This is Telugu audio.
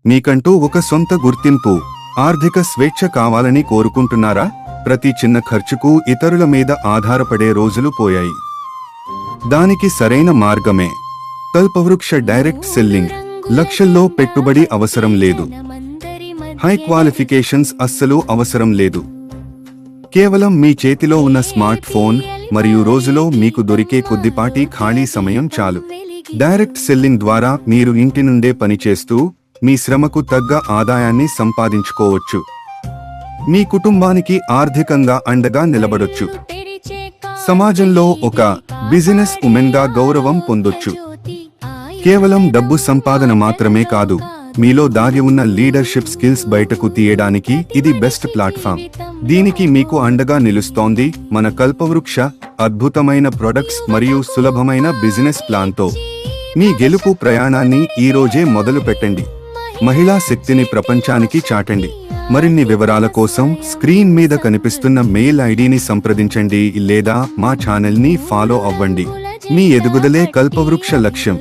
మీకంటూ ఒక సొంత గుర్తింపు, ఆర్థిక స్వేచ్ఛ కావాలని కోరుకుంటున్నారా? ప్రతి చిన్న ఖర్చుకు ఇతరుల మీద ఆధారపడే రోజులు పోయాయి. దానికి సరైన మార్గమే కల్పవృక్ష డైరెక్ట్ సెల్లింగ్. లక్షల్లో పెట్టుబడి అవసరం లేదు, హై క్వాలిఫికేషన్స్ అస్సలు అవసరం లేదు. కేవలం మీ చేతిలో ఉన్న స్మార్ట్ ఫోన్ మరియు రోజులో మీకు దొరికే కొద్దిపాటి ఖాళీ సమయం చాలు. డైరెక్ట్ సెల్లింగ్ ద్వారా మీరు ఇంటి నుండే పనిచేస్తూ మీ శ్రమకు తగ్గ ఆదాయాన్ని సంపాదించుకోవచ్చు. మీ కుటుంబానికి ఆర్థికంగా అండగా నిలబడొచ్చు. సమాజంలో ఒక బిజినెస్ ఉమెన్గా గౌరవం పొందొచ్చు. కేవలం డబ్బు సంపాదన మాత్రమే కాదు, మీలో దాగి ఉన్న లీడర్షిప్ స్కిల్స్ బయటకు తీయడానికి ఇది బెస్ట్ ప్లాట్ఫామ్. దీనికి మీకు అండగా నిలుస్తోంది మన కల్పవృక్ష. అద్భుతమైన ప్రొడక్ట్స్ మరియు సులభమైన బిజినెస్ ప్లాన్తో మీ గెలుపు ప్రయాణాన్ని ఈ రోజే మొదలు పెట్టండి. మహిళా శక్తిని ప్రపంచానికి చాటండి. మరిన్ని వివరాల కోసం స్క్రీన్ మీద కనిపిస్తున్న మెయిల్ ఐడిని సంప్రదించండి లేదా మా ఛానల్ని ఫాలో అవ్వండి. మీ ఎదుగుదలే కల్పవృక్ష లక్ష్యం.